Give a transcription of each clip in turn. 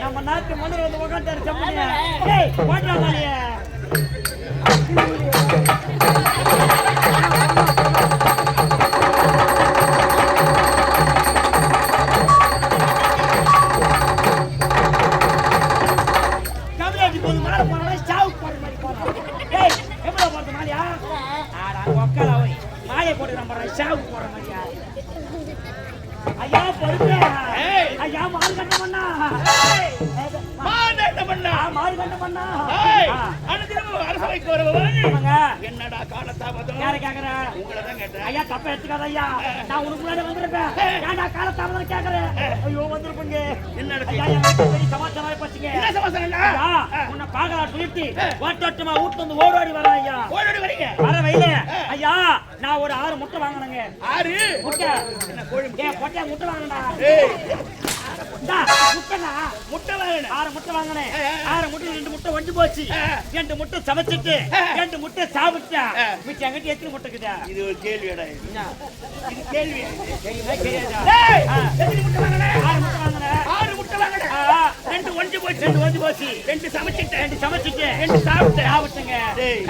நம்ம நாட்டு மன்னர் வந்து உட்காந்துட்டாரு செம்மணியா போட்டாங்க தமிழ்நாட்டு போது மாலை போனா சாவுக்கு போற மாதிரி போறோம். ஏய் எவ்வளவு போறது மாலையா? ஒக்கல போய் மாலையை போட்டு நம்ம சாவுக்கு போற மாதிரியா? ஐயா பொறுப்பு. ஐயா மாறு கட்ட பண்ணா. மாறு கட்ட பண்ணா. அரசவைக்கு வருவாங்க. என்னடா காலதாமதம்? யாரை கேக்குற? உங்களை தான் கேட்டேன். ஐயா தப்ப எடுத்துக்காத ஐயா. நான் உனக்கு முன்னாடி வந்திருப்பேன். ஏன்டா காலதாமதம் கேக்குறேன்? ஐயோ வந்திருப்பீங்க. என்னடா ஐயா பெரிய சமாச்சாரம் போச்சுங்க. என்ன சமாச்சாரங்க? ஐயா உன்னை பாகலா சொல்லிட்டு ஓட்டோட்டமா ஊட்டு வந்து ஓடோடி வரேன் ஐயா. ஓடோடி வரீங்க? வர வைல. ஐயா நான் ஒரு 6 முட்டை வாங்குனேங்க. 6 முட்டை? என்ன கோழி முட்டை? பொட்டை முட்டை வாங்குனடா. ஏய் டா முட்டைடா. முட்டை வாங்குனே. 6 முட்டை வாங்குனே. 6 முட்டை 2 முட்டை வஞ்சி போச்சு. 2 முட்டை சமைச்சிட்டு 2 முட்டை சாப்பிட்டா. மிச்சம் எங்கிட்ட எத்தனை முட்டை இருக்குடா? இது ஒரு கேள்விடா. என்ன இது கேள்வி? கேள்விடா. டேய் எத்தனை முட்டை வாங்குனே? 6 முட்டை வாங்குனே. 6 முட்டை வாங்குனே. 2 வஞ்சி போச்சு. 2 வஞ்சி போச்சு. 2 சமைச்சிட்டு 2 சாப்பிட்டேங்க. டேய்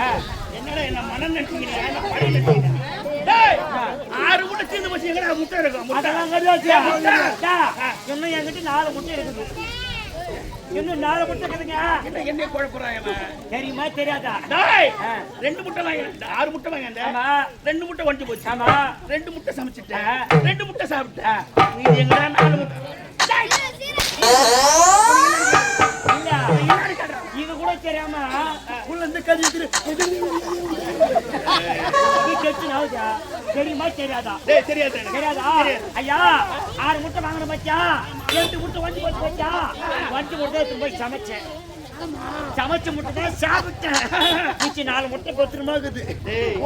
என்னடா என்ன மனம் நினைச்சீங்க? என்ன பழி நினைச்சீங்க? டேய் 6 முட்டை தீந்து போச்சு. எங்கடா முட்டை இருக்கு? அதெல்லாம் கிடையாது. இன்னும் என்கிட்ட 4 முட்டை இருக்குது. இன்னும் 4 முட்டை இருக்குதுங்க. என்ன குழப்பறான் இவன்? தெரியுமா தெரியாதா? டேய் 2 முட்டை வாங்கிட்டேன். 6 முட்டை வாங்கிட்டேன். ஆமா 2 முட்டை வஞ்சி போச்சு. ஆமா 2 முட்டை சமைச்சிட்டேன். 2 முட்டை சாப்பிட்டேன். நீ எங்கடா 4 முட்டை? டேய் இது கூட தெரியாம உள்ள இருந்து கழிச்சு தெரியுமா தெரியாதா? தெரியாதா? ஐயா 6 முட்டை வாங்கின பச்சா 2 முட்டை வஞ்சி போச்சு பச்சா. வஞ்சி முட்டை எடுத்து போய் சமைச்சேன். சமைச்ச முட்டை தான் சாப்பிட்டேன். மிச்சி 4 முட்டை கொத்துருமா இருக்குது.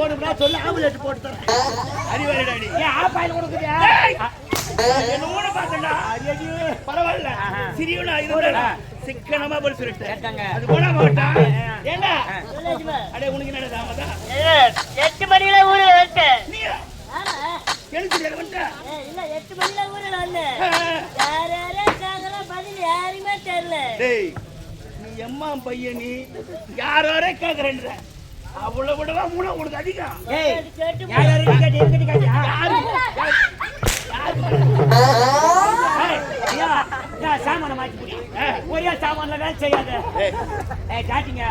ஒரு மணி சொல்லி ஆம்புலேட் போட்டு தரேன். அறிவாளிடா நீ. ஏன் ஆப்பாயில் கொடுக்குறியா? என்னோட பாத்தண்டா. பரவாயில்ல சிறியனா இதுடா. சிக்கனமா போய் சொல்லிட்டேன். அது போனா மாட்டா. ஏண்டா அடே உனக்கு என்னடா தாமதா? 8 மணில ஊரு வந்துட்டேன். நீயா? ஆமா. எழுந்திரல வந்தா? இல்ல 8 மணில ஊர்ல வந்தேன். யாரே கேக்குற பதில் யாருமே தெரியல. டேய் நீ எம்மா பையன் நீ யாரே கேக்குறேன்ற. அவளை விடவா மூளை உனக்கு அதிகம். ஏய் யாரே கேட்டி யாரு? சாமான மாத்தி புடி. ஒரே சாமான்ல வேலை செய்யாத. காட்டிங்க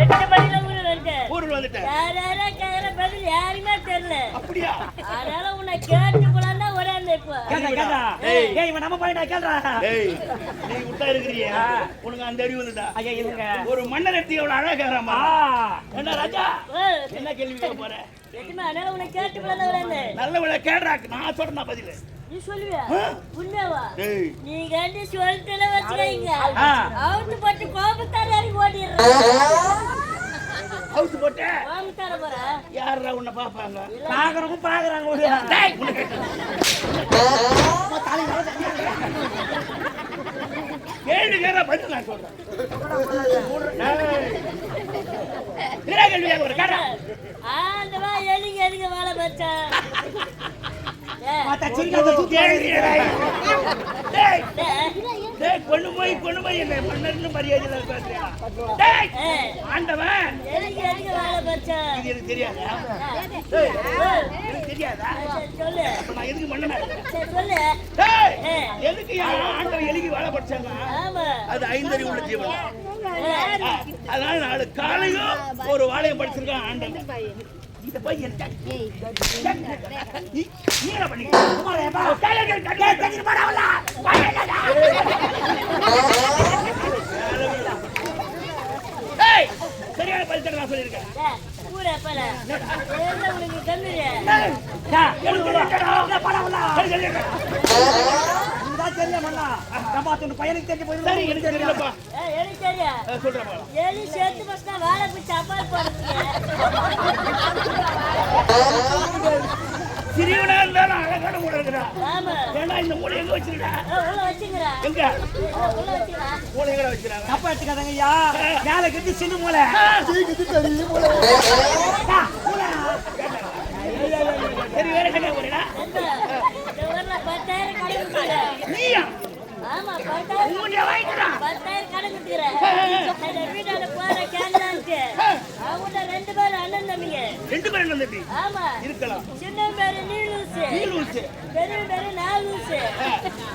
8 மணில ஊர்ல வந்துட்டேன். யாரே கேக்குற பதில் யாருமே தெரியல. அப்படியா? அதனால உன்னை கேட்டு போலாம்னா ஒரே இப்போ. கேடா. ஏய் இவன் நம்ம பையனா கேடா. ஏய் நீ விட்டா இருக்கறியே. உனக்கு அந்த அறிவு வந்துடா. ஐயா இருங்க. ஒரு மன்னர் எடுத்து எவ்வளவு அழகாராமா. என்ன ராஜா? என்ன கேள்வி கேட்க போற? எட்டுமா அதனால உன்னை கேட்டு போலாம்னா ஒரே. நல்லவள கேடா. நான் சொல்றேன் பதில். நீ சொல்லுவியா? உண்மைவா? நீ கண்டி சொல்லிட்டே வச்சுக்கீங்க. அவுத்து போட்டு கோபத்தால இறங்கி ஓடிறற. அவுத்து போட்டு கோபத்தால போற. யாரா உன்னை பாப்பாங்க? பாக்குறாங்க ஓடியா. டேய் உனக்கு கேள்வி கேற பதில் நான் சொல்றேன். என்ன கேள்வி கேக்குற? கேடா. ஆண்டவா எலிங்க வாழ வச்சா. மாத்தா சிரிக்காத தூக்கி ஏறிடா. டேய் டேய் கொண்டு போய் என்ன மன்னர்னு மரியாதையில பேசுறியா? டேய் ஆண்டவன் எலிங்க வாழ வச்சா. இது எனக்கு தெரியாதா? டேய் எனக்கு தெரியாதா? சொல்லு. நான் எதுக்கு மன்னனா? சொல்லு. டேய் எதுக்கு ஆண்டவன் எலிக்கு வாழ படுச்சாங்க? ஆமா அது 5 அறிவு உள்ள ஜீவன். அதனால நாளை காலையும் ஒரு வாழையம் படிச்சிருக்கான் ஆண்டவன். இத போய் என்ன நீ என்ன பண்ணிக்க? குமாரேப்பா கேளு கேளு போடவல. ஏய் சரியான பதில் நான் சொல்லிருக்கேன். ஊரே பல என்ன உனக்கு கண்ணுறியா? கேளு போடவல. சரி இதா தெரியல மண்ணா. நம்ம அந்த பையனுக்கு தெரிஞ்ச போய் சரி எனக்கு தெரியலப்பா. எனக்கு தெரியா? சொல்றேன். எலி சேர்த்து பஸ்னா வாழை பிடிச்சி அப்பால் போடுறீங்க. சிறியவனா இருந்தாலும் அழகான மூளை இருக்குடா. ஆமா. ஏன்னா இந்த மூளை எங்க வச்சிருக்கா? உள்ள வச்சுங்கடா. எங்க? உள்ள வச்சுங்கடா. மூளை எங்க வச்சிருக்காங்க? தப்பா எடுத்துக்காதங்க ஐயா. மேல கட்டி சின்ன மூளை. சரி வேற என்ன போறீடா? இந்த ஊர்ல 10,000 கடை குடுக்குற. நீயா? ஆமா 10,000. மூளைய வாங்கிடா. 10,000 கடை குடுக்குற. அந்த வீட்டால போற கேண்டான்ட்டு. அவங்க 2 பேரும் அண்ணன் தம்பிங்க. 2 பேரும் என்ன தம்பி? ஆமா. இருக்கலாம். சின்ன பேரு நீலூசு. நீலூசு. பெரிய பேரு நாலூசு.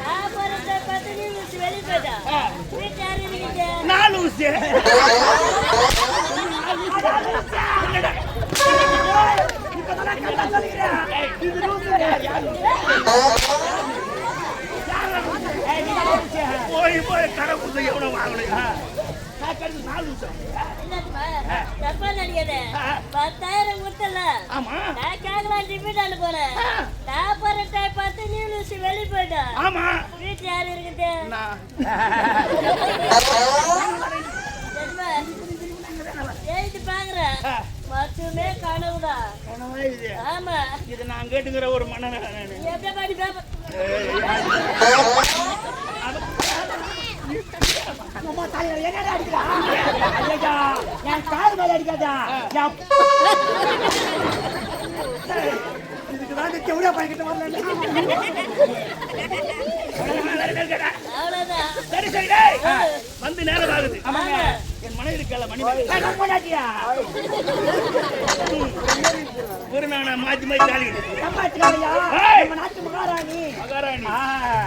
நான் போறத பார்த்து நீலூசு வெளிய போயிட்டா. வீட்டு யாரு இருக்கீங்க? நாலூசு. இப்பதான் கண்டா சொல்லிக்கிறேன். இது லூசு. போய் கடை கொடுத்து எவ்வளோ வாங்கலையா? நாலூசு. என்னதுமா? தப்பா நினைக்காத. 10,000 கொடுத்தல. ஆமா. நான் கேட்கலான்ட்டு வீட்டால போனேன். நான் போற டைம் பார்த்து நீலூசு வெளிய போயிட்டா. ஆமா. வீட்டு யாரு இருக்குது? நான் எழுதி பாக்குறேன். மட்டுமே கனவுடா. கனவா இது? ஆமா. இது நான் கேட்டுக்கிற ஒரு மனநல நானு. நீ எப்படி பாடி பேப்பர்? அம்மா தாயில என்னடா அடிக்கிறா? ஐயா என் கால் மேல அடிக்காதா? இதுக்கு தான் செவடியா பாய்க்கிட்டு வரல. அவ்வளவுதான். சரி சரி டேய். வந்து நேரம் ஆகுது. ஆமாங்க. என் மனைவி இருக்கல மணி நம்மடாட்டியா? ஒரு நாள் மாத்தி மாத்தி தாலி நம்ம அடிக்காதயா? நம்ம நாட்டு மகாராணி. மகாராணி.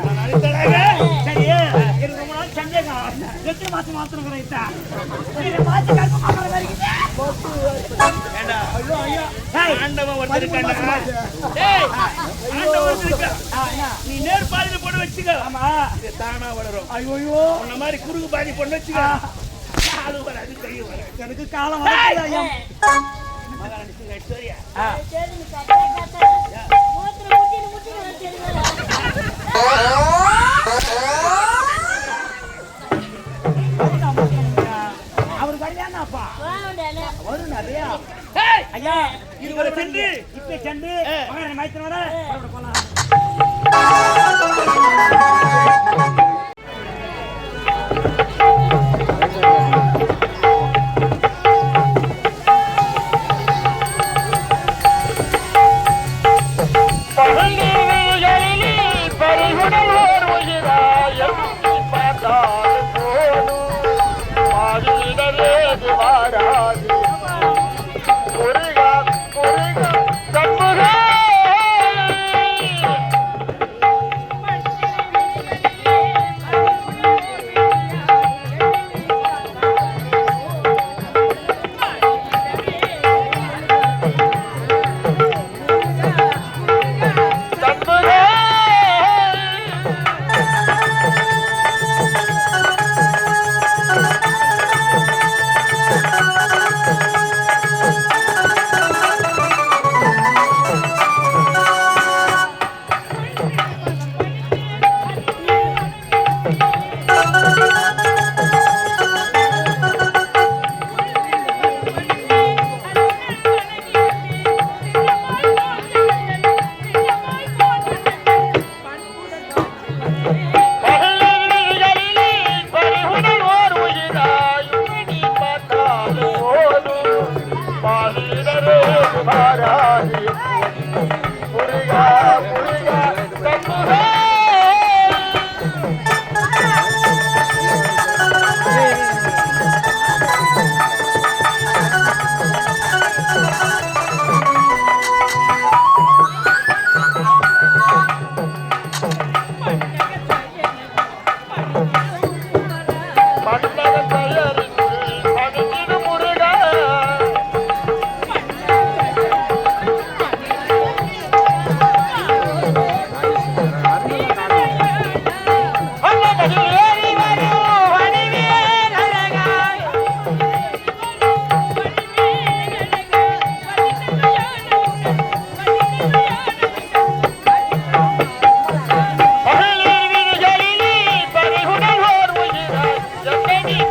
நான் அடித்தடாங்க. சரி எனக்கு ரொம்ப நாள் சந்தேகம். எத்தனை மாசம் மாத்திரம் இத்தா நீங்க மாத்தி கல்ப மகாராணி வரீங்க. ஏண்டா ஐயோ ஐயோ. ஆண்டவன் ஒருத்தர் இருக்கான்டா. டேய் ஆண்டவன் ஒருத்தர் இருக்கான். நீ நேர் பாதியில போட்டு வச்சுக்க. ஆமா. இது தானா வளரும். ஐயோ ஐயோ. உன்ன மாதிரி குறுக்கு பாதி போட்டு வச்சுக்க. அது வராது கை வராது. எனக்கு காலம் வரல ஐயா. மகாராணி சிங்க சரியா? சரி நீ கட்டா கட்டா. மூத்திர முட்டின்னு வந்துடுறா. அவர் கல்யாணம்ப்பா. வாடல. வரும் நிறைய. ஏய் ஐயா இதுவரை சென்று இப்ப சென்று மகாராணி மைத்திர வர போலாம்.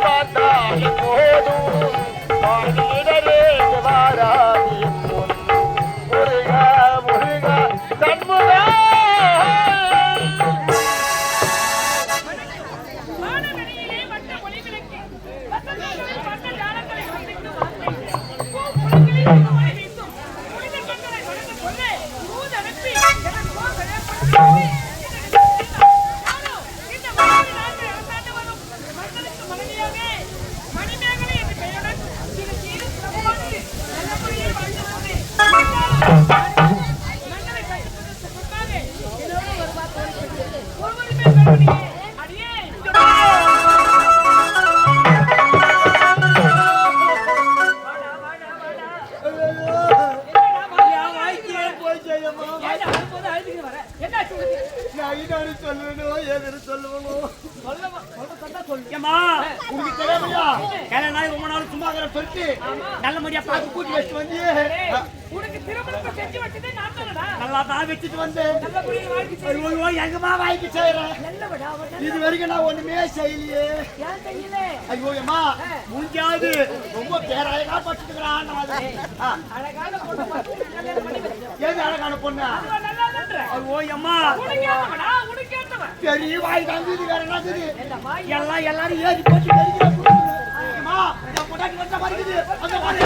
பார்த்தா வானவெளியிலே வட்ட ஒளிவிளக்கு, வசந்தங்களில் வண்ண ஜாலங்களை வர்ணிக்கும் வார்த்தை, பூப்புலகிலே ஒளி வீசும், புனித கண்களை வணங்க சொல்ல, தூதனுப்பி எனக்கோ செயல்படுத்தி, இந்த மனித நாட்டை அரசாண்டு வரும் மன்னருக்கு மனைவியாக மணிமேகலை என்ற பெயருடன் சிறு சிறு சிறப்பாக நல்ல முறையில் வாழ்ந்து வந்து மன்னரை கட்டுப்பதற்கு முன்பாக என்னோடு ஒரு வார்த்தை ஒருவருமே கருணையே அடியே நல்லபடியா பார்த்து கூட்டி வச்சு வந்து உனக்கு திருமணத்தை செஞ்சு வச்சதே நான் தானடா. நல்லா தான் வச்சுட்டு வந்து நல்லபடியா வாழ்க்கை செய். ஐயோ எங்கம்மா வாய்க்கு செய்யறேன் நல்லபடா அவன் இது வரைக்கும் நான் ஒண்ணுமே செய்யலையே. ஏன் செய்யல? ஐயோ அம்மா முடிஞ்சாது ரொம்ப பேராயமா பட்டுக்கிறான். அழகான பொண்ணு பார்த்து கல்யாணம் பண்ணி வைக்கிறேன். ஏது அழகான பொண்ணா? அவன் நல்லா இல்லன்ற. ஐயோ அம்மா உனக்கு ஏத்தவனா? உனக்கு ஏத்தவன். பெரிய வாய் தான் இது வேற என்னது? இந்த வாய் எல்லாரும் ஏறி போட்டு அம்மா நான் பொண்டாட்டி வந்த மாதிரி இருக்குது. அந்த மாதிரி